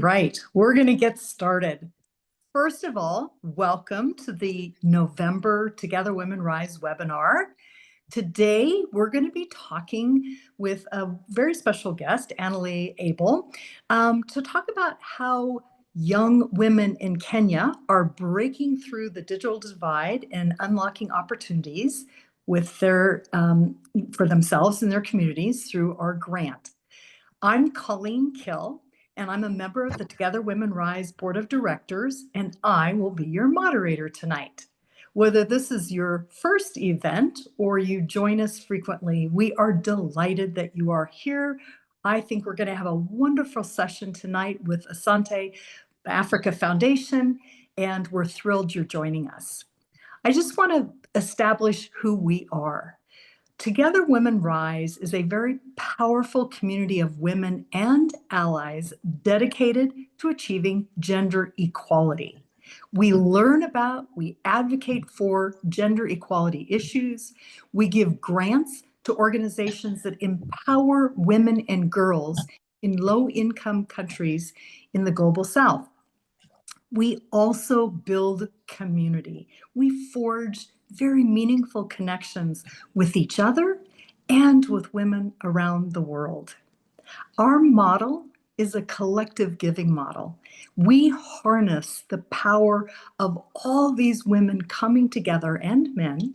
Right, we're going to get started. First of all, welcome to the November Together Women Rise webinar. Today, we're going to be talking with a very special guest, Annalee Abell, to talk about how young women in Kenya are breaking through the digital divide and unlocking opportunities with their for themselves and their communities through our grant. I'm Colleen Kill, and I'm a member of the Together Women Rise Board of Directors, and I will be your moderator tonight. Whether this is your first event or you join us frequently, we are delighted that you are here. I think we're going to have a wonderful session tonight with Asante Africa Foundation, and we're thrilled you're joining us. I just want to establish who we are. Together Women Rise is a very powerful community of women and allies dedicated to achieving gender equality. We learn about, we advocate for gender equality issues. We give grants to organizations that empower women and girls in low-income countries in the global South. We also build community. We forge very meaningful connections with each other and with women around the world. Our model is a collective giving model. We harness the power of all these women coming together and men.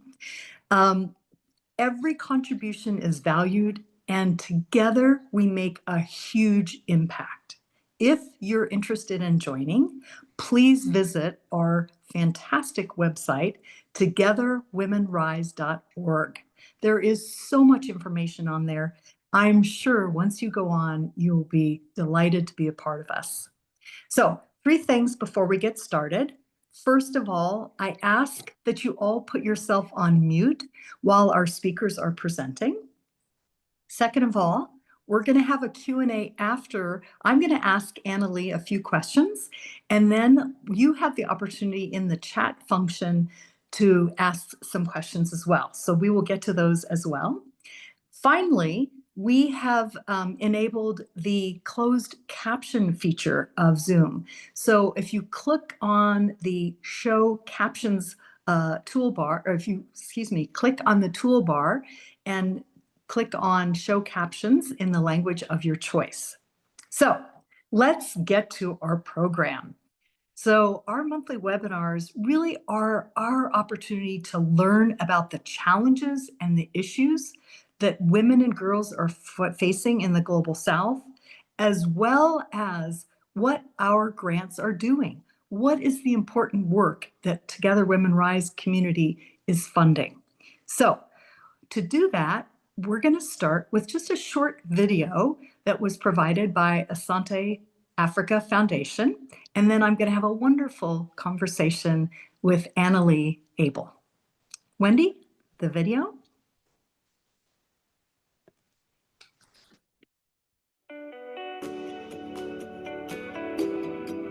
Every contribution is valued, and together we make a huge impact. If you're interested in joining, please visit our fantastic website, togetherwomenrise.org. There is so much information on there. I'm sure once you go on, you'll be delighted to be a part of us. So, 3 things before we get started. First of all, I ask that you all put yourself on mute while our speakers are presenting. Second of all, we're going to have a Q&A after. I'm going to ask Annalee a few questions, and then you have the opportunity in the chat function to ask some questions as well. So we will get to those as well. Finally, we have enabled the closed caption feature of Zoom. So if you click on the show captions toolbar, or if you, click on the toolbar and click on show captions in the language of your choice. So let's get to our program. So our monthly webinars really are our opportunity to learn about the challenges and the issues that women and girls are facing in the global South, as well as what our grants are doing. What is the important work that Together Women Rise community is funding? So to do that, we're going to start with just a short video that was provided by Asante Africa Foundation, and then I'm going to have a wonderful conversation with Annalee Abell. Wendy, the video.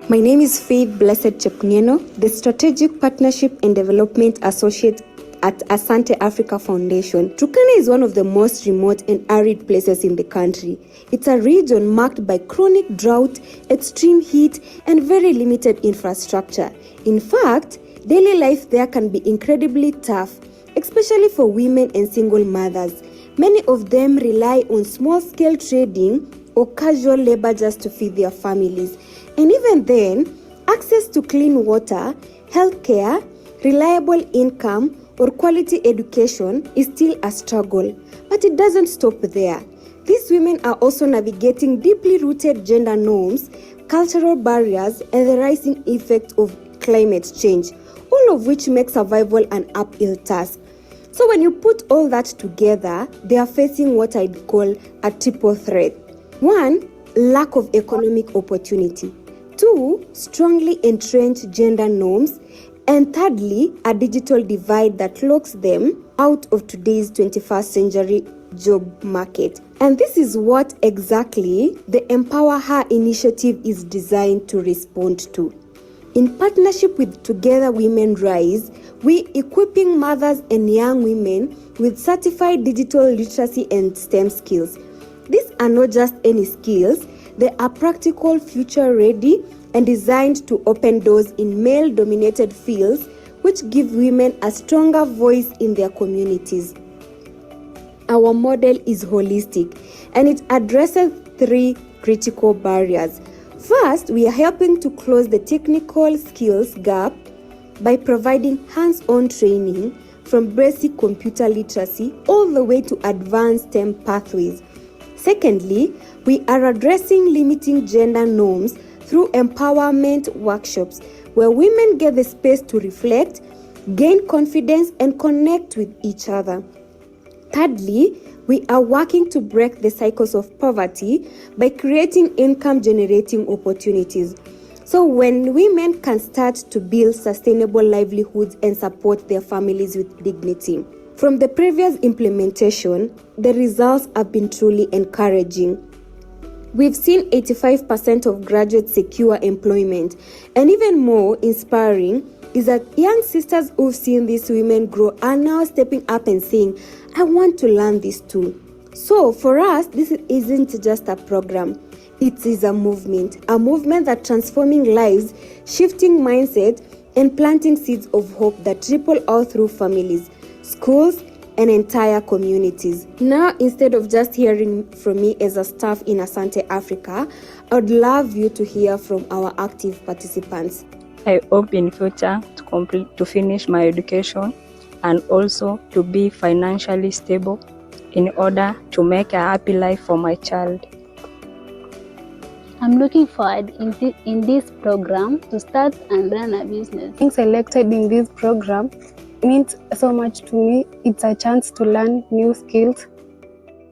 My name is Faith Blessed Chepngeno, the Strategic Partnership and Development Associate at Asante Africa Foundation. Turkana is one of the most remote and arid places in the country. It's a region marked by chronic drought, extreme heat, and very limited infrastructure. In fact, daily life there can be incredibly tough, especially for women and single mothers. Many of them rely on small-scale trading or casual labor just to feed their families. And even then, access to clean water, healthcare, reliable income, or quality education is still a struggle. But it doesn't stop there. These women are also navigating deeply rooted gender norms, cultural barriers, and the rising effect of climate change, all of which make survival an uphill task. So when you put all that together, they are facing what I'd call a triple threat. 1, lack of economic opportunity. 2, strongly entrenched gender norms. And thirdly, a digital divide that locks them out of today's 21st century job market. And this is what exactly the EmpowerHer initiative is designed to respond to. In partnership with Together Women Rise, we equipping mothers and young women with certified digital literacy and STEM skills. These are not just any skills, They are practical, future-ready, and designed to open doors in male-dominated fields, which give women a stronger voice in their communities. Our model is holistic, and it addresses 3 critical barriers. First, we are helping to close the technical skills gap by providing hands-on training from basic computer literacy all the way to advanced STEM pathways. Secondly, we are addressing limiting gender norms through empowerment workshops where women get the space to reflect, gain confidence, and connect with each other. Thirdly, we are working to break the cycles of poverty by creating income-generating opportunities. So when women can start to build sustainable livelihoods and support their families with dignity. From the previous implementation, the results have been truly encouraging. We've seen 85% of graduates secure employment, and even more inspiring is that young sisters who've seen these women grow are now stepping up and saying, I want to learn this too. So for us, this isn't just a program. It is a movement that transforming lives, shifting mindset, and planting seeds of hope that ripple all through families, schools, and entire communities. Now, instead of just hearing from me as a staff in Asante Africa, I would love you to hear from our active participants. I hope in future to finish my education and also to be financially stable in order to make a happy life for my child. I'm looking forward in this program to start and run a business. Being selected in this program means so much to me. It's a chance to learn new skills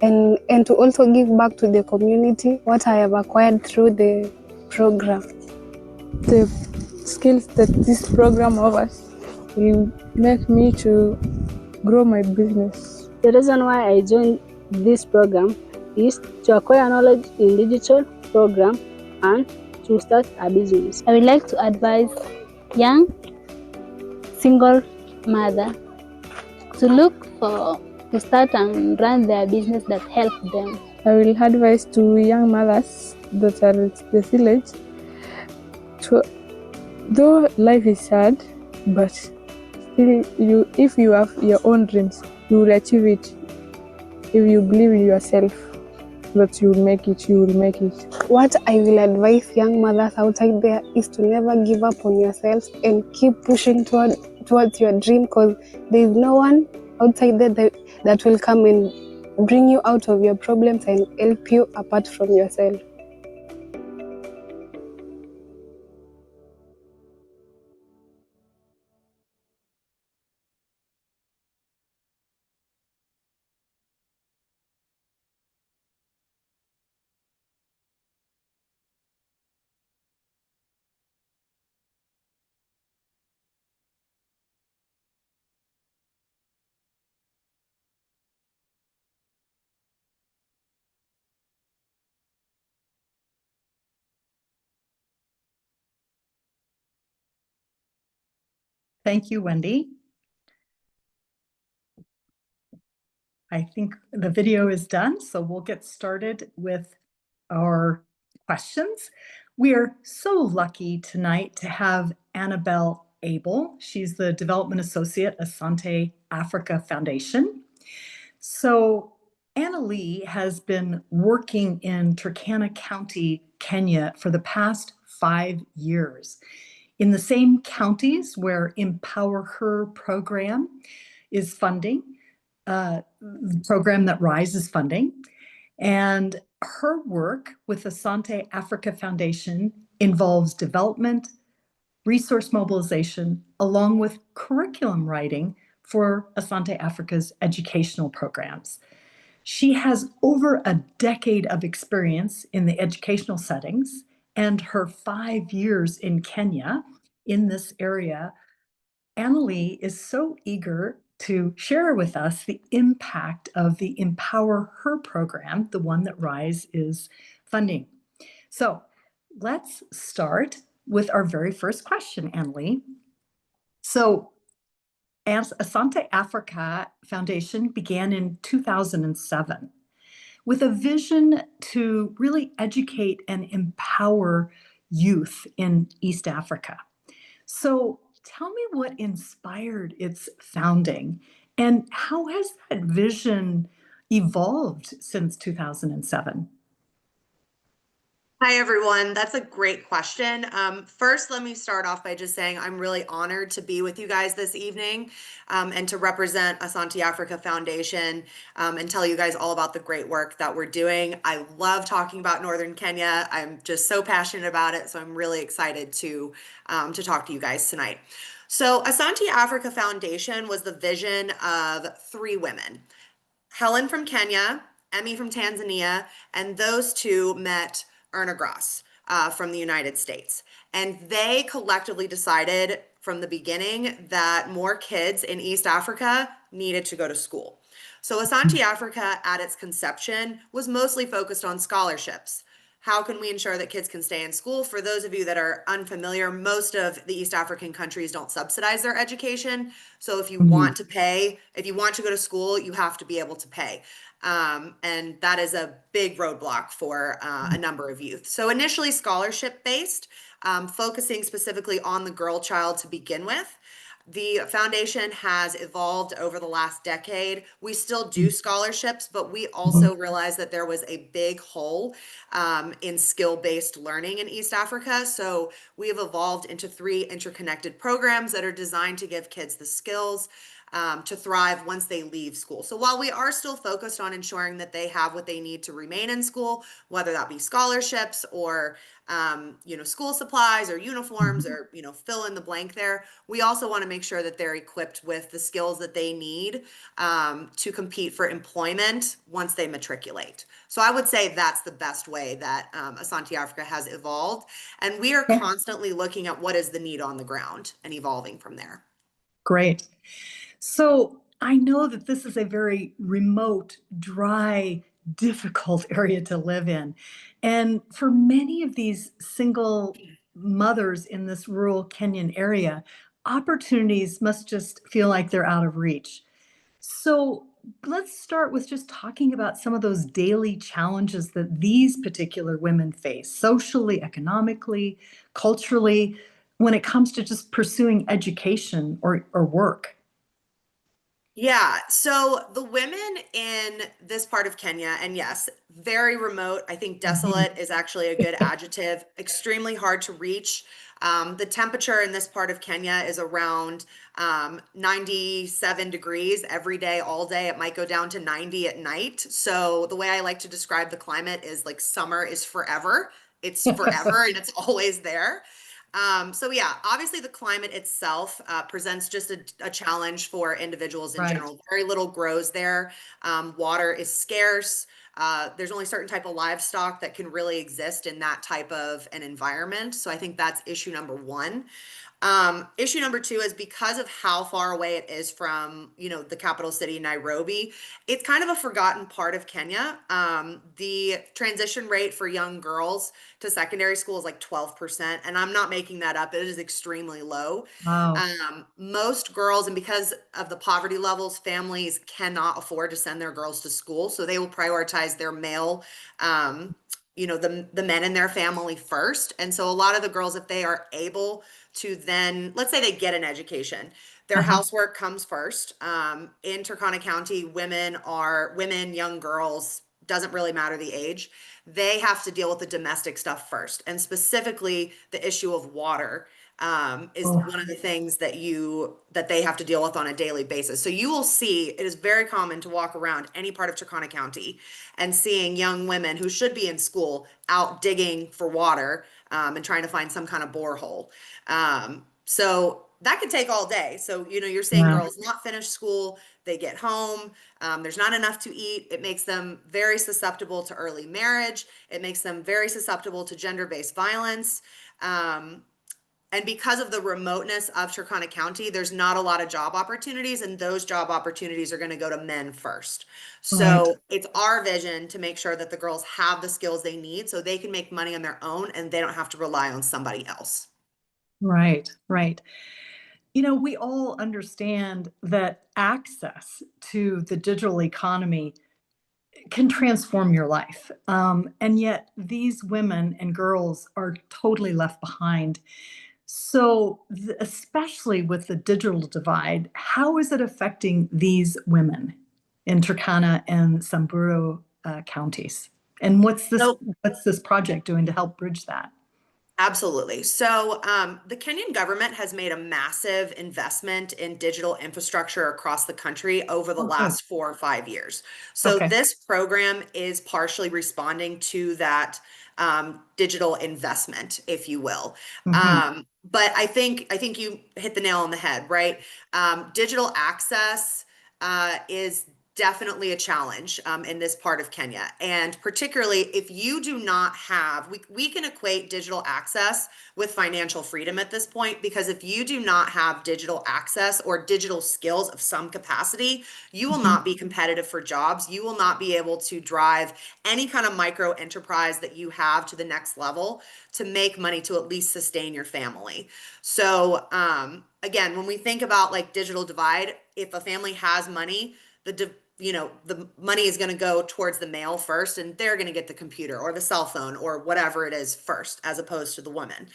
and to also give back to the community what I have acquired through the program. The skills that this program offers will make me to grow my business. The reason why I joined this program is to acquire knowledge in digital program and to start a business. I would like to advise young single mother to look to start and run their business that help them. I will advise to young mothers that are at the village though life is sad, but still if you have your own dreams, you will achieve it. If you believe in yourself that you will make it, you will make it. What I will advise young mothers outside there is to never give up on yourself and keep pushing towards your dream, because there is no one outside there that will come and bring you out of your problems and help you apart from yourself. Thank you, Wendy. I think the video is done, so we'll get started with our questions. We are so lucky tonight to have Annalee Abell. She's the Development Associate at Asante Africa Foundation. So Annalee has been working in Turkana County, Kenya for the past 5 years in the same counties where EmpowerHer program is funding, the program that RISE is funding. And her work with the Asante Africa Foundation involves development, resource mobilization, along with curriculum writing for Asante Africa's educational programs. She has over a decade of experience in the educational settings, and her 5 years in Kenya in this area. Annalee is so eager to share with us the impact of the EmpowerHer program, the one that RISE is funding. So let's start with our very first question, Annalee. So Asante Africa Foundation began in 2007. with a vision to really educate and empower youth in East Africa. So tell me what inspired its founding and how has that vision evolved since 2007? Hi, everyone. That's a great question. First, let me start off by just saying I'm really honored to be with you guys this evening and to represent Asante Africa Foundation and tell you guys all about the great work that we're doing. I love talking about Northern Kenya. I'm just so passionate about it, so I'm really excited to talk to you guys tonight. So Asante Africa Foundation was the vision of three women. Helen from Kenya, Emmy from Tanzania, and those two met Erna Gross from the United States. And they collectively decided from the beginning that more kids in East Africa needed to go to school. So Asante Africa at its conception was mostly focused on scholarships. How can we ensure that kids can stay in school? For those of you that are unfamiliar, most of the East African countries don't subsidize their education. So if you want to pay, if you want to go to school, you have to be able to pay. And that is a big roadblock for a number of youth. So initially scholarship based, focusing specifically on the girl child to begin with. The foundation has evolved over the last decade. We still do scholarships, but we also realized that there was a big hole in skill-based learning in East Africa. So we have evolved into 3 interconnected programs that are designed to give kids the skills to thrive once they leave school. So while we are still focused on ensuring that they have what they need to remain in school, whether that be scholarships or school supplies or uniforms or fill in the blank there, we also want to make sure that they're equipped with the skills that they need to compete for employment once they matriculate. So I would say that's the best way that Asante Africa has evolved, and we are constantly looking at what is the need on the ground and evolving from there. Great. So I know that this is a very remote, dry, difficult area to live in. And for many of these single mothers in this rural Kenyan area, opportunities must just feel like they're out of reach. So let's start with just talking about some of those daily challenges that these particular women face socially, economically, culturally, when it comes to just pursuing education or work. Yeah, so the women in this part of Kenya, and yes, very remote. I think desolate is actually a good adjective, extremely hard to reach. The temperature in this part of Kenya is around 97 degrees every day, all day. It might go down to 90 at night. So the way I like to describe the climate is like summer is forever. It's forever and it's always there. So yeah, obviously the climate itself presents just a challenge for individuals in general. Very little grows there. Water is scarce. There's only certain type of livestock that can really exist in that type of an environment. So I think that's issue number 1. Issue number 2 is because of how far away it is from, the capital city, Nairobi, it's kind of a forgotten part of Kenya. The transition rate for young girls to secondary school is like 12%, and I'm not making that up. It is extremely low. Wow. Most girls, and because of the poverty levels, families cannot afford to send their girls to school, so they will prioritize their male the men in their family first. And so a lot of the girls, if they are able to then, let's say they get an education, their housework comes first. In Turkana County, women, young girls, doesn't really matter the age. They have to deal with the domestic stuff first. And specifically the issue of water is one of the things that they have to deal with on a daily basis. So you will see, it is very common to walk around any part of Turkana County and seeing young women who should be in school out digging for water and trying to find some kind of borehole. So that could take all day. So, you're seeing girls not finish school, they get home, there's not enough to eat. It makes them very susceptible to early marriage. It makes them very susceptible to gender-based violence. And because of the remoteness of Turkana County, there's not a lot of job opportunities, and those job opportunities are going to go to men first. So it's our vision to make sure that the girls have the skills they need so they can make money on their own and they don't have to rely on somebody else. Right. We all understand that access to the digital economy can transform your life. And yet these women and girls are totally left behind. So, especially with the digital divide, how is it affecting these women in Turkana and Samburu counties? And So what's this project doing to help bridge that? absolutely. So, the Kenyan government has made a massive investment in digital infrastructure across the country over the Oh, good. last 4 or 5 years. So, Okay. this program is partially responding to that digital investment, if you will. Hmm. But I think you hit the nail on the head, right? Digital access is definitely a challenge in this part of Kenya. And particularly if you do not have, we can equate digital access with financial freedom at this point, because if you do not have digital access or digital skills of some capacity, you will Hmm. not be competitive for jobs. You will not be able to drive any kind of micro enterprise that you have to the next level to make money to at least sustain your family. So, again, when we think about like digital divide, if a family has money, the money is going to go towards the male first, and they're going to get the computer or the cell phone or whatever it is first, as opposed to the woman.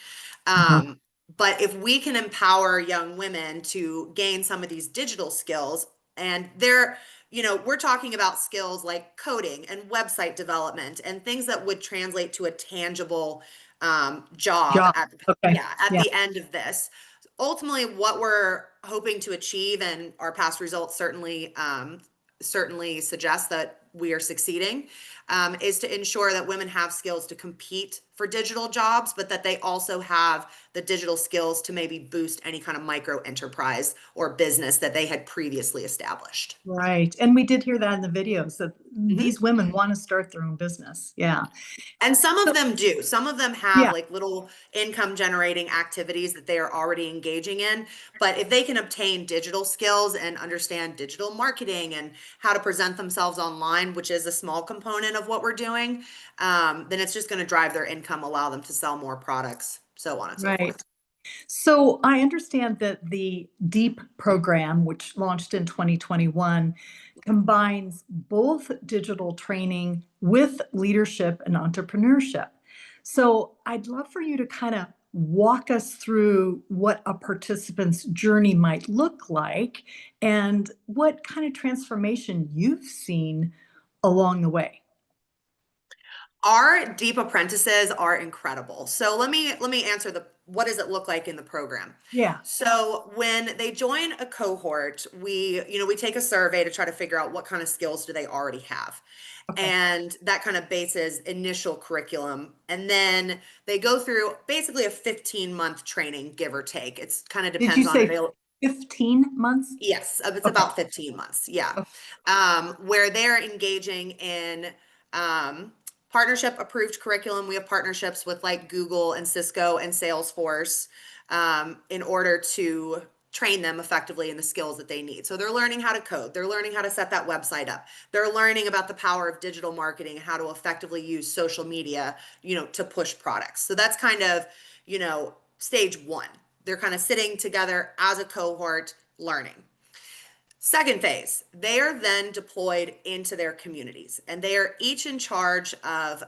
Um, but if we can empower young women to gain some of these digital skills, and we're talking about skills like coding and website development and things that would translate to a tangible job Job. at Okay. at Yeah. the end of this. Ultimately, what we're hoping to achieve, and our past results certainly suggest that we are succeeding, is to ensure that women have skills to compete for digital jobs, but that they also have the digital skills to maybe boost any kind of micro enterprise or business that they had previously established. Right. And we did hear that in the videos that Mhm. these women want to start their own business. Yeah. And some of So, them do. Some of them have yeah. like little income generating activities that they are already engaging in. But if they can obtain digital skills and understand digital marketing and how to present themselves online, which is a small component of what we're doing, then it's just going to drive their income, allow them to sell more products, so on and so Right. forth. So I understand that the DEEP program, which launched in 2021, combines both digital training with leadership and entrepreneurship. So I'd love for you to kind of walk us through what a participant's journey might look like and what kind of transformation you've seen along the way. Our deep apprentices are incredible. So let me answer the what does it look like in the program? Yeah. So when they join a cohort, we take a survey to try to figure out what kind of skills do they already have. Okay. And that kind of bases initial curriculum. And then they go through basically a 15-month training, give or take. It's kind of Did you depends on say avail. 15 months? Yes, it's Okay. about 15 months. Yeah. Okay. Where they're engaging in partnership approved curriculum. We have partnerships with like Google and Cisco and Salesforce in order to train them effectively in the skills that they need. So they're learning how to code, they're learning how to set that website up, they're learning about the power of digital marketing, how to effectively use social media, to push products. So that's kind of, stage one. They're kind of sitting together as a cohort learning. Second phase, they are then deployed into their communities, and they are each in charge of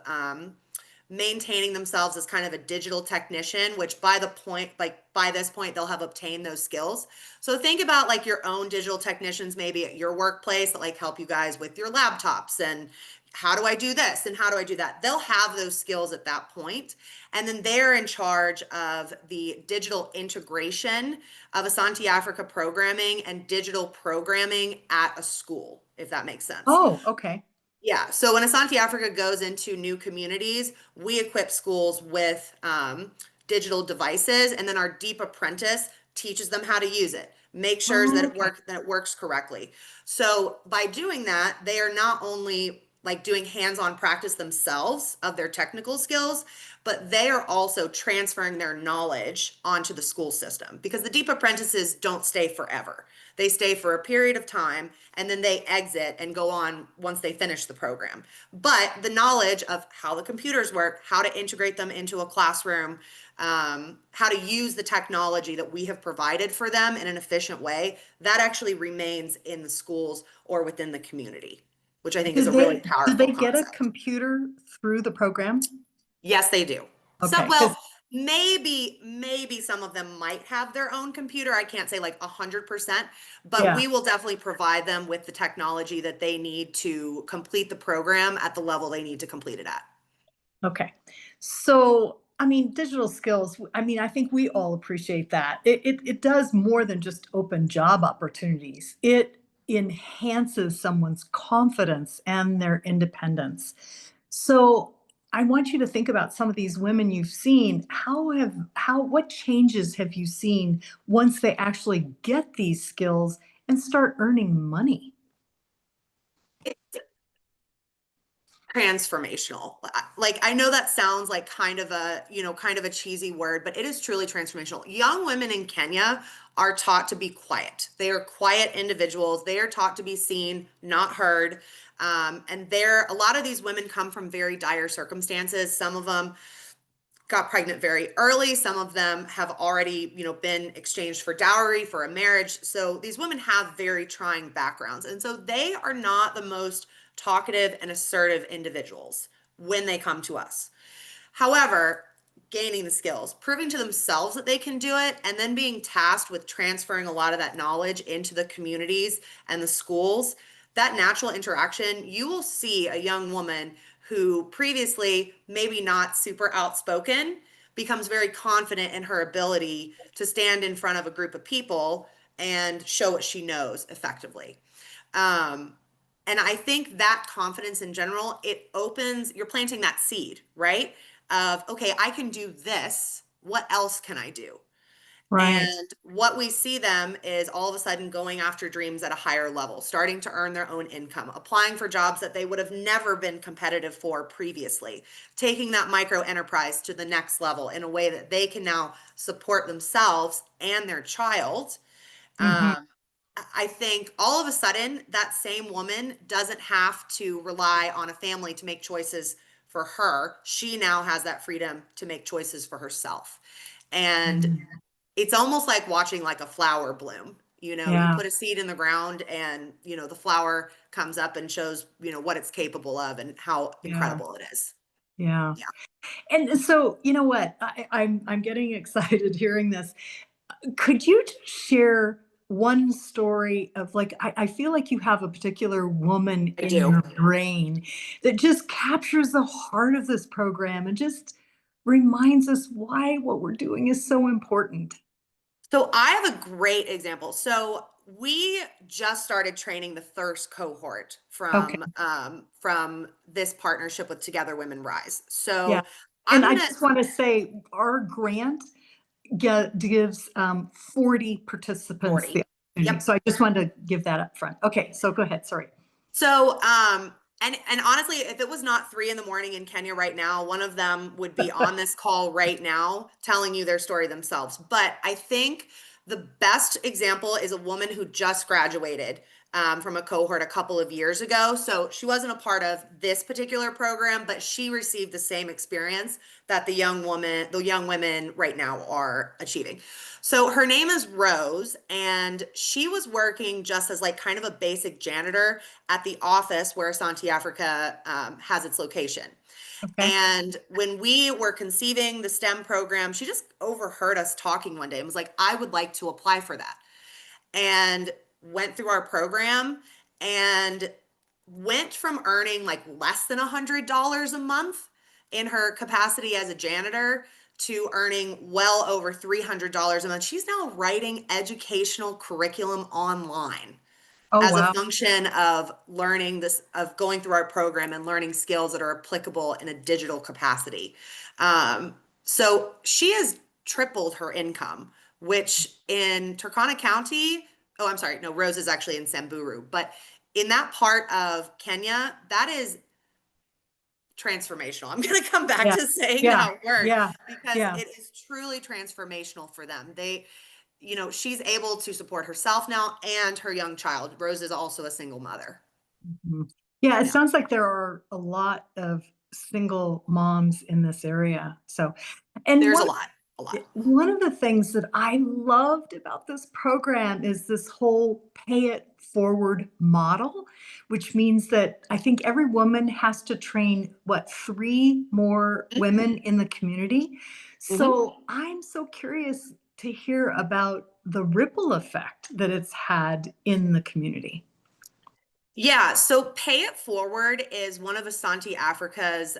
maintaining themselves as kind of a digital technician, which by this point, they'll have obtained those skills. So think about like your own digital technicians, maybe at your workplace, that like help you guys with your laptops and how do I do this and how do I do that? They'll have those skills at that point. And then they're in charge of the digital integration of Asante Africa programming and digital programming at a school, if that makes sense. Oh, okay. Yeah. So when Asante Africa goes into new communities, we equip schools with digital devices, and then our deep apprentice teaches them how to use it, make sure that Okay. that it works correctly. So by doing that, they are not only like doing hands-on practice themselves of their technical skills, but they are also transferring their knowledge onto the school system, because the deep apprentices don't stay forever. They stay for a period of time and then they exit and go on once they finish the program. But the knowledge of how the computers work, how to integrate them into a classroom, how to use the technology that we have provided for them in an efficient way, that actually remains in the schools or within the community. which I think is a really Do powerful they get a concept. computer through the program? Yes, they do. Okay. Well, maybe some of them might have their own computer. I can't say like 100%, but we will definitely provide them with the technology that they need to complete the program at the level they need to complete it at. Okay. So, I mean, digital skills, I mean, I think we all appreciate that. It does more than just open job opportunities. It enhances someone's confidence and their independence. So, I want you to think about some of these women you've seen. What changes have you seen once they actually get these skills and start earning money? Transformational. Like, I know that sounds like kind of a cheesy word, but it is truly transformational. Young women in Kenya are taught to be quiet. They are quiet individuals. They are taught to be seen, not heard. And a lot of these women come from very dire circumstances. Some of them got pregnant very early. Some of them have already, been exchanged for dowry for a marriage. So these women have very trying backgrounds. And so they are not the most talkative and assertive individuals when they come to us. However, gaining the skills, proving to themselves that they can do it, and then being tasked with transferring a lot of that knowledge into the communities and the schools, that natural interaction, you will see a young woman who previously maybe not super outspoken becomes very confident in her ability to stand in front of a group of people and show what she knows effectively. And I think that confidence in general, you're planting that seed, right? Of, okay, I can do this. What else can I do? Right. And what we see them is all of a sudden going after dreams at a higher level, starting to earn their own income, applying for jobs that they would have never been competitive for previously, taking that micro enterprise to the next level in a way that they can now support themselves and their child. I think all of a sudden that same woman doesn't have to rely on a family to make choices for her. She now has that freedom to make choices for herself. And it's almost like watching like a flower bloom. You put a seed in the ground and, the flower comes up and shows, what it's capable of and how incredible it is. Yeah. Yeah. And so, you know what? I'm getting excited hearing this. Could you just share one story of like, I feel like you have a particular woman I in do. your brain that just captures the heart of this program and just reminds us why what we're doing is so important. So I have a great example. So we just started training the first cohort Okay. from this partnership with Together Women Rise. Yeah. So I'm And I gonna just want to say our grant gives 40 participants 40. the opportunity. Yep. So I just wanted to give that up front. Okay, so go ahead. Sorry. So and honestly, if it was not 3 a.m. in Kenya right now, one of them would be on this call right now telling you their story themselves. But I think the best example is a woman who just graduated from a cohort a couple of years ago. So she wasn't a part of this particular program, but she received the same experience that the young women right now are achieving. So her name is Rose, and she was working just as like kind of a basic janitor at the office where Asante Africa has its location. Okay. And when we were conceiving the STEM program, she just overheard us talking one day and was like, I would like to apply for that. And went through our program and went from earning like less than $100 a month in her capacity as a janitor to earning well over $300 a month. She's now writing educational curriculum online Oh, as a wow. function of of going through our program and learning skills that are applicable in a digital capacity. So she has tripled her income, which in Turkana County, oh, I'm sorry, no, Rose is actually in Samburu, but in that part of Kenya, that is transformational. I'm going to come back Yeah. to saying Yeah. that word Yeah. because Yeah. it is truly transformational for them. She's able to support herself now and her young child. Rose is also a single mother. Mhm. Yeah, it Yeah. sounds like there are a lot of single moms in this area. So, and There's a what lot. a lot. One of the things that I loved about this program is this whole pay it forward model, which means that I think every woman has to train, what, 3 more women in the community. So I'm so curious to hear about the ripple effect that it's had in the community. Yeah, so pay it forward is one of Asante Africa's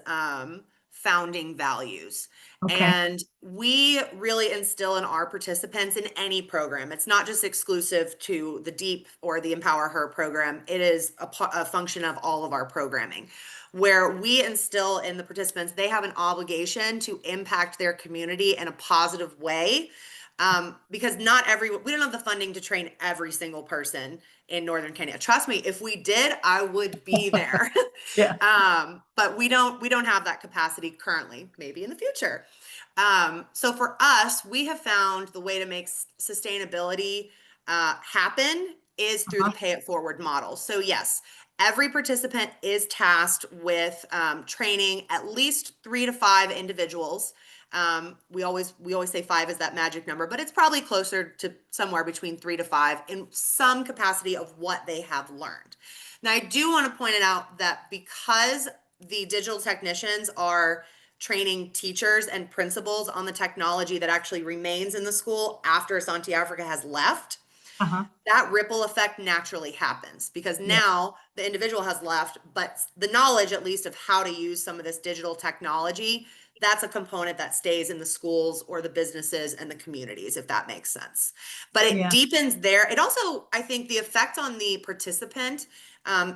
founding values. Okay. And we really instill in our participants in any program. It's not just exclusive to the DEEP or the EmpowerHer program. It is a function of all of our programming, where we instill in the participants, they have an obligation to impact their community in a positive way. Because we don't have the funding to train every single person in Northern Kenya. Trust me, if we did, I would be there. Yeah. But we don't have that capacity currently, maybe in the future. So for us, we have found the way to make sustainability happen is through the pay it forward model. So yes, every participant is tasked with training at least 3 to 5 individuals. We always say 5 is that magic number, but it's probably closer to somewhere between 3 to 5 in some capacity of what they have learned. Now, I do want to point it out that because the digital technicians are training teachers and principals on the technology that actually remains in the school after Asante Africa has left, that ripple effect naturally happens because now the individual has left, but the knowledge, at least, of how to use some of this digital technology, that's a component that stays in the schools or the businesses and the communities, if that makes sense. But it deepens it also, I think the effect on the participant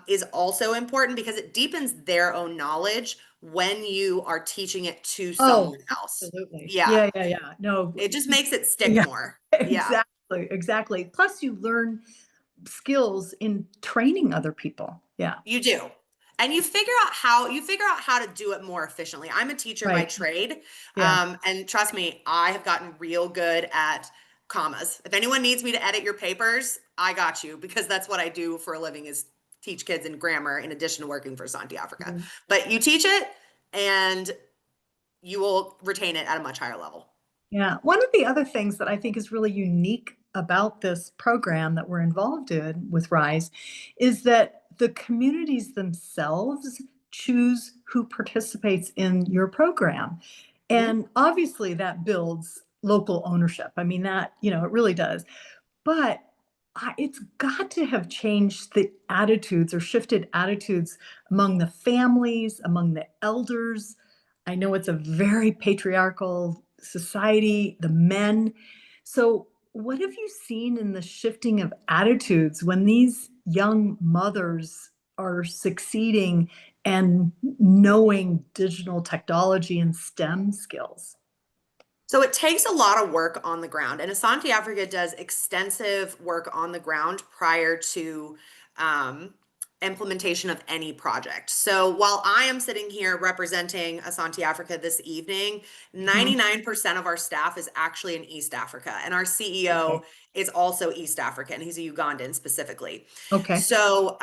is also important because it deepens their own knowledge when you are teaching it to someone else. Absolutely. Yeah. No, It just makes it stick more. Exactly. Plus you learn skills in training other people. Yeah. You do. And you figure out how to do it more efficiently. I'm a teacher by trade. And trust me, I have gotten real good at commas. If anyone needs me to edit your papers, I got you, because that's what I do for a living, is teach kids in grammar in addition to working for Asante Africa. But you teach it and you will retain it at a much higher level. Yeah. One of the other things that I think is really unique about this program that we're involved in with RISE is that the communities themselves choose who participates in your program. And obviously that builds local ownership. I mean, that, it really does. But it's got to have changed the attitudes or shifted attitudes among the families, among the elders. I know it's a very patriarchal society, the men. So, what have you seen in the shifting of attitudes when these young mothers are succeeding and knowing digital technology and STEM skills? So it takes a lot of work on the ground, and Asante Africa does extensive work on the ground prior to implementation of any project. So while I am sitting here representing Asante Africa this evening, 99% of our staff is actually in East Africa, and our CEO is also East African. He's a Ugandan specifically. Okay. So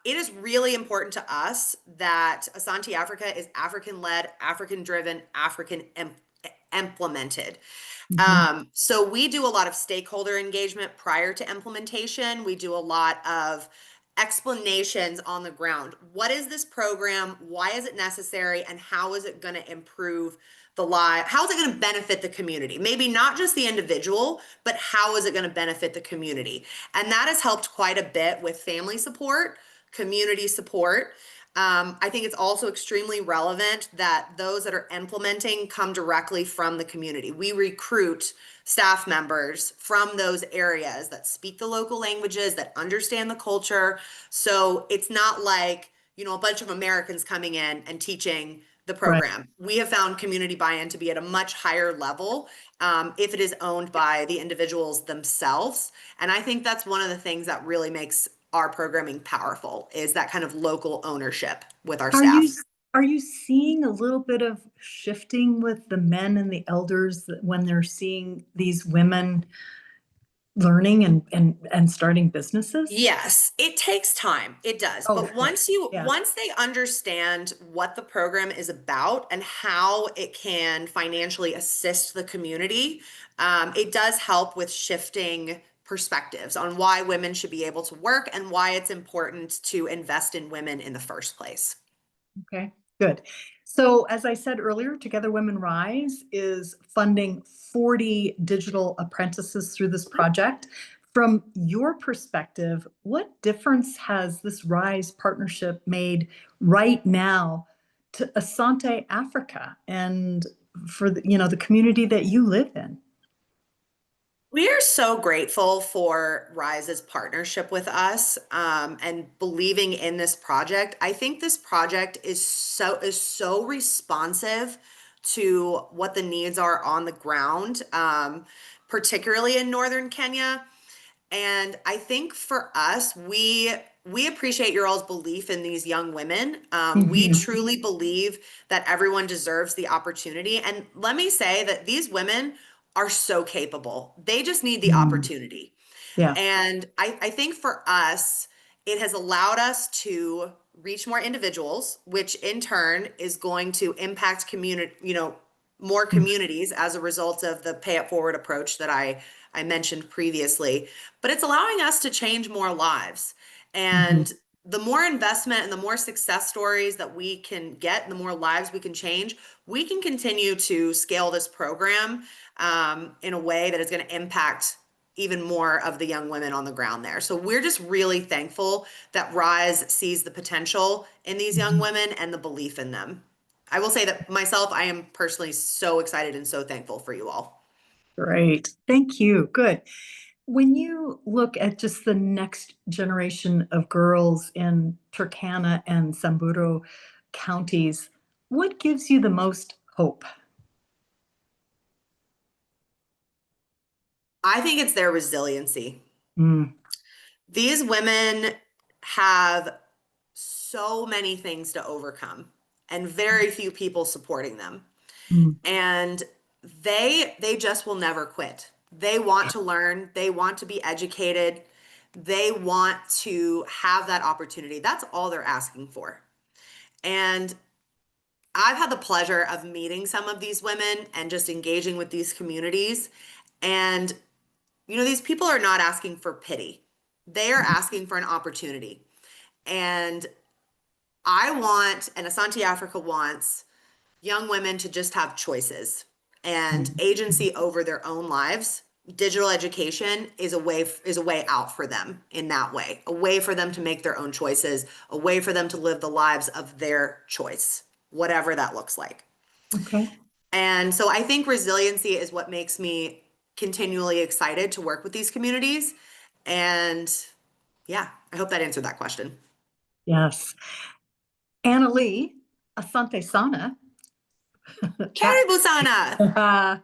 it is really important to us that Asante Africa is African-led, African-driven, African implemented. So we do a lot of stakeholder engagement prior to implementation. We do a lot of explanations on the ground. What is this program? Why is it necessary? And how is it going to improve the life? How is it going to benefit the community? Maybe not just the individual, but how is it going to benefit the community? And that has helped quite a bit with family support, community support. I think it's also extremely relevant that those that are implementing come directly from the community. We recruit staff members from those areas that speak the local languages, that understand the culture. So it's not like, a bunch of Americans coming in and teaching the program. We have found community buy-in to be at a much higher level if it is owned by the individuals themselves. And I think that's one of the things that really makes our programming powerful, is that kind of local ownership with our staff. Are you seeing a little bit of shifting with the men and the elders when they're seeing these women learning and starting businesses? Yes, it takes time. It does. Oh, But once yeah. once they understand what the program is about and how it can financially assist the community, it does help with shifting perspectives on why women should be able to work and why it's important to invest in women in the first place. Okay, good. So as I said earlier, Together Women Rise is funding 40 digital apprentices through this project. From your perspective, what difference has this Rise partnership made right now to Asante Africa and for the community that you live in? We are so grateful for Rise's partnership with us, and believing in this project. I think this project is so responsive to what the needs are on the ground, particularly in northern Kenya. And I think for us, we appreciate your all's belief in these young women. We truly believe that everyone deserves the opportunity. And let me say that these women are so capable. They just need the opportunity. Yeah. And I think for us, it has allowed us to reach more individuals, which in turn is going to impact more communities as a result of the pay it forward approach that I mentioned previously. But it's allowing us to change more lives. And the more investment and the more success stories that we can get, and the more lives we can change, we can continue to scale this program in a way that is going to impact even more of the young women on the ground there. So we're just really thankful that Rise sees the potential in these young women and the belief in them. I will say that myself, I am personally so excited and so thankful for you all. Great. Thank you. Good. When you look at just the next generation of girls in Turkana and Samburu counties, what gives you the most hope? I think it's their resiliency. Mm, These women have so many things to overcome and very few people supporting them. mm, And they just will never quit. They want to learn, they want to be educated, they want to have that opportunity. That's all they're asking for. And I've had the pleasure of meeting some of these women and just engaging with these communities. And, these people are not asking for pity. They are asking for an opportunity. And I want, and Asante Africa wants, young women to just have choices and agency over their own lives. Digital education is a way out for them in that way, a way for them to make their own choices, a way for them to live the lives of their choice, whatever that looks like. okay. And so I think resiliency is what makes me continually excited to work with these communities. And yeah, I hope that answered that question. Yes. Annalee, Asante Sana. Karibu sana.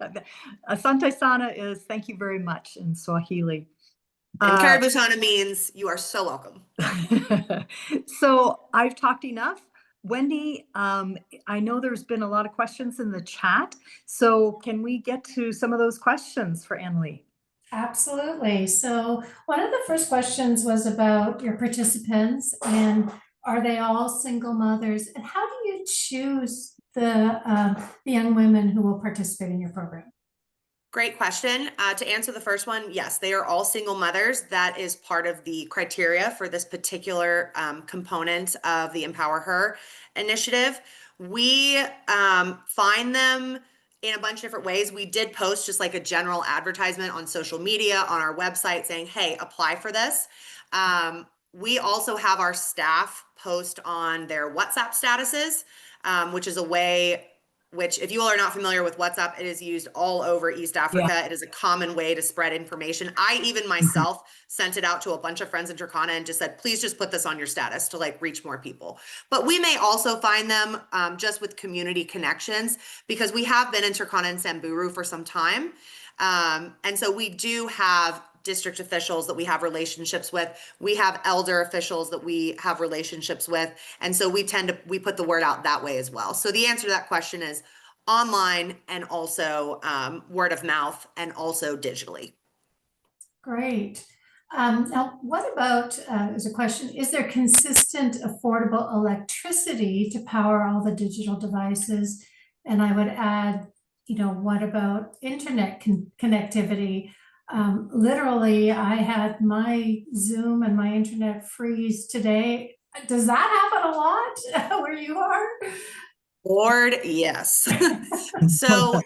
Asante Sana is thank you very much in Swahili. And Karibu sana means you are so welcome. So I've talked enough. Wendy, I know there's been a lot of questions in the chat. So can we get to some of those questions for Annalee? Absolutely. So one of the first questions was about your participants and are they all single mothers? And how do you choose the young women who will participate in your program? Great question. To answer the first one, yes, they are all single mothers. That is part of the criteria for this particular component of the EmpowerHer initiative. We find them in a bunch of different ways. We did post just like a general advertisement on social media, on our website saying, hey, apply for this. We also have our staff post on their WhatsApp statuses, which is a way which if you all are not familiar with WhatsApp, it is used all over East Africa. Yeah. It is a common way to spread information. I even myself sent it out to a bunch of friends in Turkana and just said, please just put this on your status to like reach more people. But we may also find them just with community connections because we have been in Turkana and Samburu for some time. And so we do have district officials that we have relationships with. We have elder officials that we have relationships with. And so we put the word out that way as well. So the answer to that question is online and also word of mouth and also digitally. Great. Now, what about, as a question, is there consistent, affordable electricity to power all the digital devices? And I would add, what about internet connectivity? Literally, I had my Zoom and my internet freeze today. Does that happen a lot where you are? Lord, yes. So,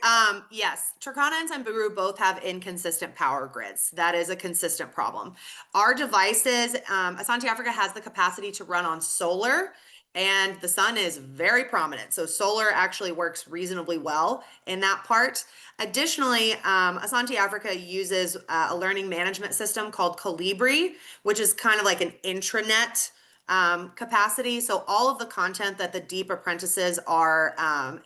yes, Turkana and Samburu both have inconsistent power grids. That is a consistent problem. Our devices, Asante Africa has the capacity to run on solar, and the sun is very prominent. So solar actually works reasonably well in that part. Additionally, Asante Africa uses a learning management system called Colibri, which is kind of like an intranet capacity. So all of the content that the deep apprentices are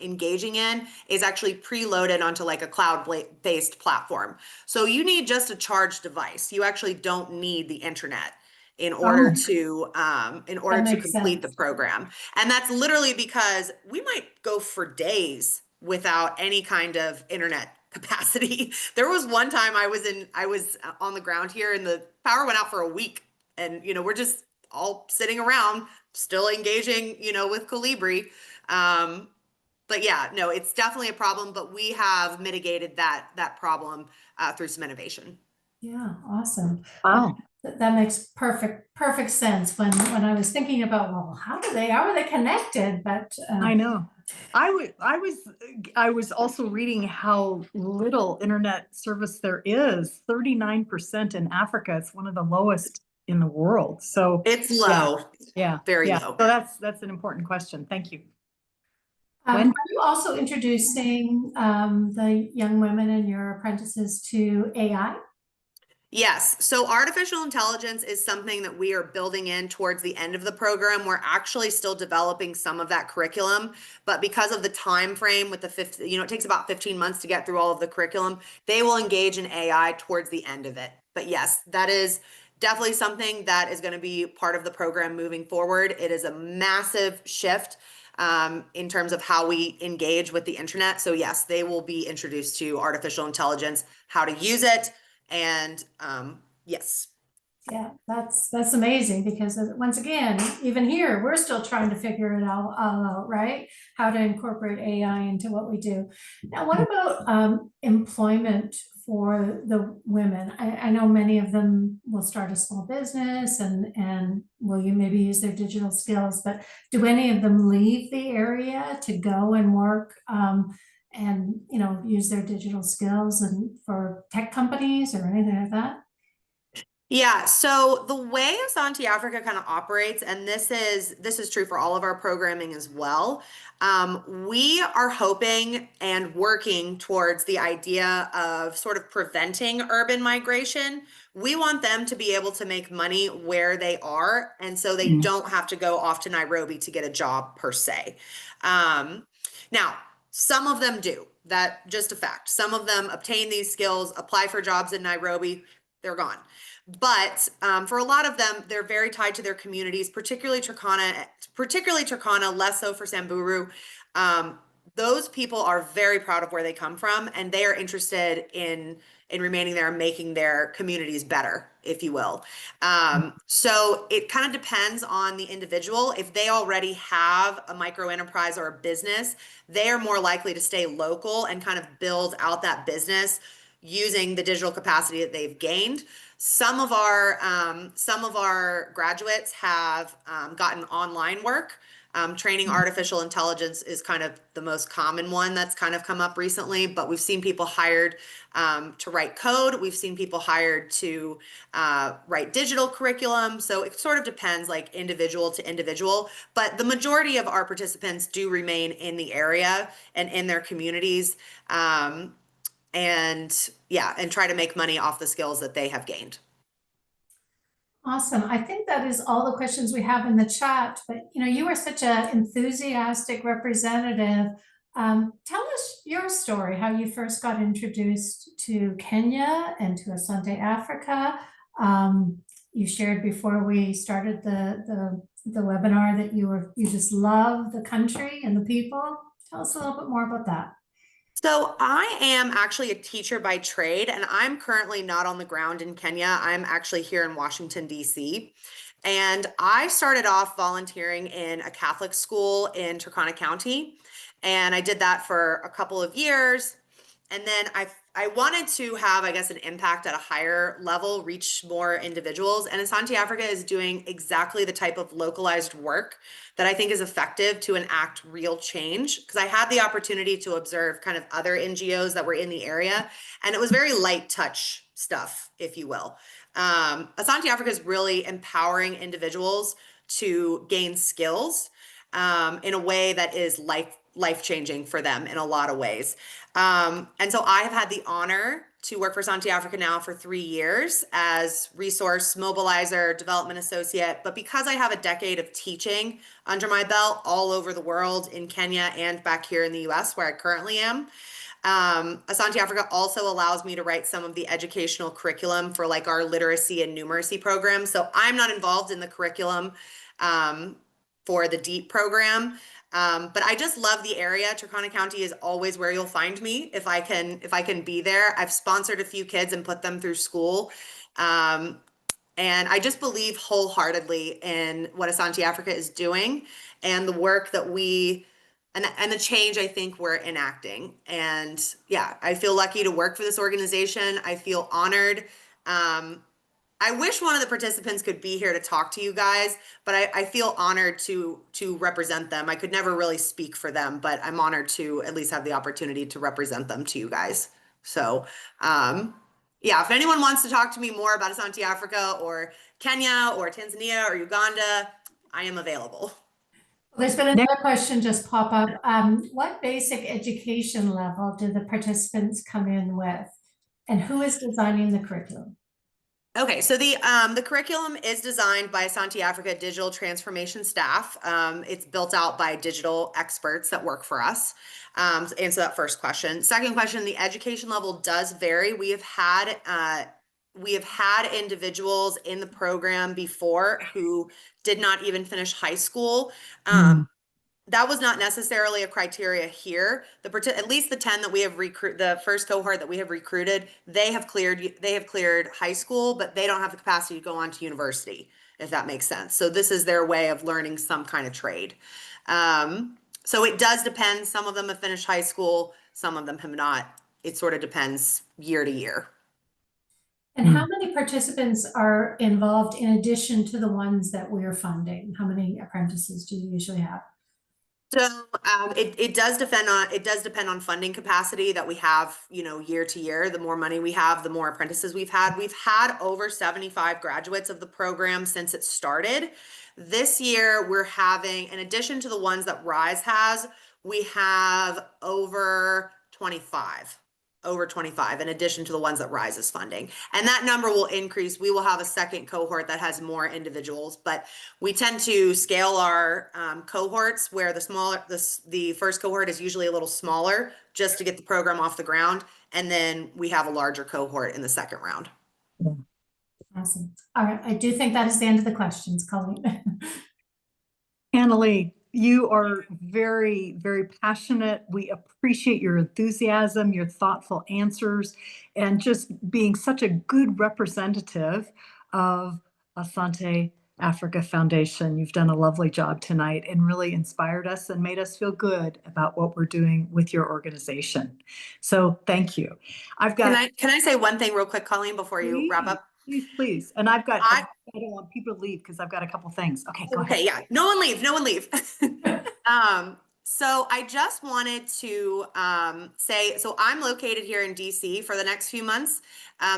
engaging in is actually preloaded onto like a cloud-based platform. So you need just a charged device. You actually don't need the internet in order to complete the program. And that's literally because we might go for days without any kind of internet capacity. There was one time I was on the ground here and the power went out for a week, and we're just all sitting around still engaging, with Colibri. But yeah, no, it's definitely a problem, but we have mitigated that problem through some innovation. Yeah, awesome. Wow. That makes perfect sense when I was thinking about, well, how are they connected? But I know. I was also reading how little internet service there is. 39% in Africa. It's one of the lowest in the world. So it's low. Yeah. Very low. So that's an important question. Thank you. Are you also introducing the young women and your apprentices to AI? Yes. So artificial intelligence is something that we are building in towards the end of the program. We're actually still developing some of that curriculum, but because of the time frame with it takes about 15 months to get through all of the curriculum, they will engage in AI towards the end of it. But yes, that is definitely something that is going to be part of the program moving forward. It is a massive shift in terms of how we engage with the internet. So yes, they will be introduced to artificial intelligence, how to use it. And yes. Yeah, that's amazing, because once again, even here, we're still trying to figure it all out, right? How to incorporate AI into what we do. Now, what about employment for the women? I know many of them will start a small business and will maybe use their digital skills, but do any of them leave the area to go and work and use their digital skills and for tech companies or anything like that? Yeah, so the way Asante Africa kind of operates, and this is true for all of our programming as well, we are hoping and working towards the idea of sort of preventing urban migration. We want them to be able to make money where they are, and so they don't have to go off to Nairobi to get a job per se. Now, some of them do. That just a fact. Some of them obtain these skills, apply for jobs in Nairobi, they're gone. But for a lot of them, they're very tied to their communities, particularly Turkana, less so for Samburu. Those people are very proud of where they come from, and they are interested in remaining there and making their communities better, if you will. So it kind of depends on the individual. If they already have a micro enterprise or a business, they are more likely to stay local and kind of build out that business using the digital capacity that they've gained. Some of our graduates have gotten online work. Training artificial intelligence is kind of the most common one that's kind of come up recently, but we've seen people hired to write code. We've seen people hired to write digital curriculum. So it sort of depends, like individual to individual, but the majority of our participants do remain in the area and in their communities. And try to make money off the skills that they have gained. Awesome. I think that is all the questions we have in the chat, but you are such an enthusiastic representative. Tell us your story, how you first got introduced to Kenya and to Asante Africa. You shared before we started the webinar that you just love the country and the people. Tell us a little bit more about that. So I am actually a teacher by trade, and I'm currently not on the ground in Kenya. I'm actually here in Washington, D.C. And I started off volunteering in a Catholic school in Turkana County. And I did that for a couple of years. And then I wanted to have, I guess, an impact at a higher level, reach more individuals. And Asante Africa is doing exactly the type of localized work that I think is effective to enact real change. Because I had the opportunity to observe kind of other NGOs that were in the area, and it was very light touch stuff, if you will. Asante Africa is really empowering individuals to gain skills in a way that is life-changing for them in a lot of ways. And so I have had the honor to work for Asante Africa now for 3 years as resource mobilizer, development associate. But because I have a decade of teaching under my belt all over the world, in Kenya and back here in the US where I currently am, Asante Africa also allows me to write some of the educational curriculum for like our literacy and numeracy program. So I'm not involved in the curriculum for the DEEP program. But I just love the area. Turkana County is always where you'll find me if I can be there. I've sponsored a few kids and put them through school. And I just believe wholeheartedly in what Asante Africa is doing and the work that and the change I think we're enacting. And yeah, I feel lucky to work for this organization. I feel honored. I wish one of the participants could be here to talk to you guys, but I feel honored to represent them. I could never really speak for them, but I'm honored to at least have the opportunity to represent them to you guys. So, yeah, if anyone wants to talk to me more about Asante Africa or Kenya or Tanzania or Uganda, I am available. There's been another question just pop up. What basic education level do the participants come in with? And who is designing the curriculum? Okay, so the curriculum is designed by Asante Africa digital transformation staff. It's built out by digital experts that work for us. To answer that first question. Second question, the education level does vary. We have had individuals in the program before who did not even finish high school. That was not necessarily a criteria here. At least the 10 that we have the first cohort that we have recruited, they have cleared high school, but they don't have the capacity to go on to university, if that makes sense. So this is their way of learning some kind of trade. So it does depend. Some of them have finished high school, some of them have not. It sort of depends year to year. And how many participants are involved in addition to the ones that we're funding? How many apprentices do you usually have? So it does depend on funding capacity that we have, year to year. The more money we have, the more apprentices we've had. We've had over 75 graduates of the program since it started. This year we're having, in addition to the ones that RISE has, we have over 25 in addition to the ones that RISE is funding. And that number will increase. We will have a second cohort that has more individuals, but we tend to scale our cohorts where the first cohort is usually a little smaller just to get the program off the ground. And then we have a larger cohort in the second round. Awesome. All right. I do think that is the end of the questions, Colleen. Annalee, you are very, very passionate. We appreciate your enthusiasm, your thoughtful answers, and just being such a good representative of Asante Africa Foundation. You've done a lovely job tonight and really inspired us and made us feel good about what we're doing with your organization. So thank you. Can I say one thing real quick, Colleen, before you wrap up? Please. And I don't want people to leave because I've got a couple things. Okay, go ahead. Yeah. No one leave. So I just wanted to say, so I'm located here in DC for the next few months.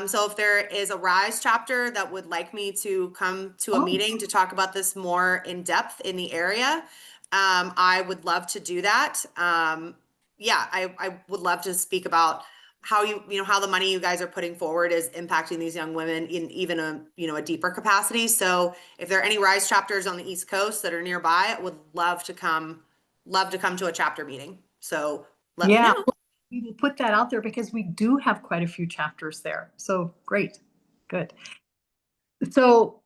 So if there is a RISE chapter that would like me to come to a meeting to talk about this more in depth in the area, I would love to do that. Yeah, I would love to speak about how how the money you guys are putting forward is impacting these young women in even a deeper capacity. So if there are any RISE chapters on the East Coast that are nearby, I would love to come to a chapter meeting. So let me know. We will put that out there because we do have quite a few chapters there. So great. Good. So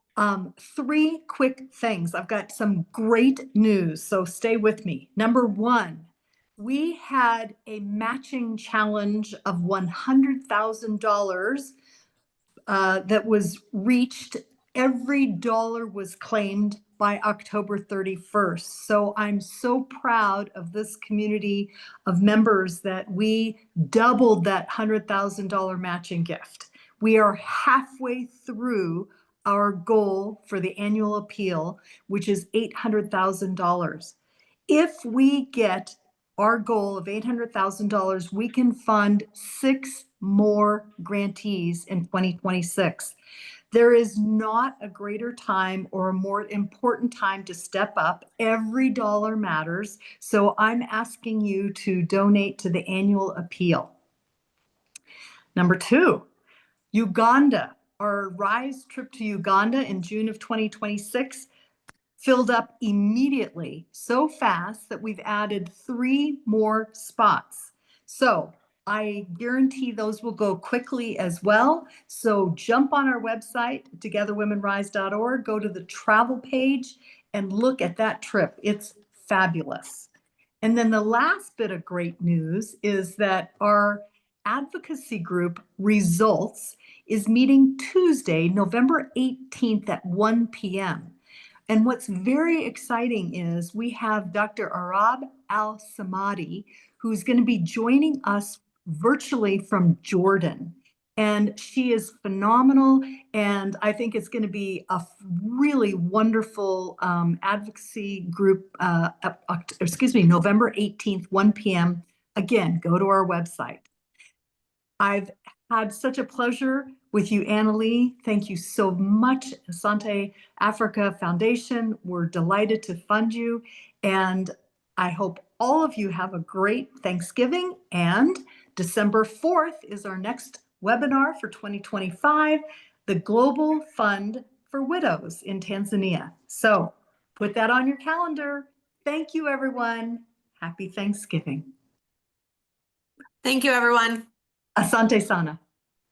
3 quick things. I've got some great news. So stay with me. Number 1, we had a matching challenge of $100,000 that was reached. Every dollar was claimed by October 31st. So I'm so proud of this community of members that we doubled that $100,000 matching gift. We are halfway through our goal for the annual appeal, which is $800,000. If we get our goal of $800,000, we can fund 6 more grantees in 2026. There is not a greater time or a more important time to step up. Every dollar matters. So I'm asking you to donate to the annual appeal. Number 2, Uganda. Our RISE trip to Uganda in June of 2026 filled up immediately, so fast that we've added 3 more spots. So I guarantee those will go quickly as well. So jump on our website, togetherwomenrise.org, go to the travel page and look at that trip. It's fabulous. And then the last bit of great news is that our advocacy group Results is meeting Tuesday, November 18th at 1 p.m. And what's very exciting is we have Dr. Arab Al-Samadi, who's going to be joining us virtually from Jordan. And she is phenomenal. And I think it's going to be a really wonderful advocacy group, November 18th, 1 p.m. Again, go to our website. I've had such a pleasure with you, Annalee. Thank you so much, Asante Africa Foundation. We're delighted to fund you. And I hope all of you have a great Thanksgiving. And December 4th is our next webinar for 2025, the Global Fund for Widows in Tanzania. So put that on your calendar. Thank you, everyone. Happy Thanksgiving. Thank you, everyone. Asante Sana.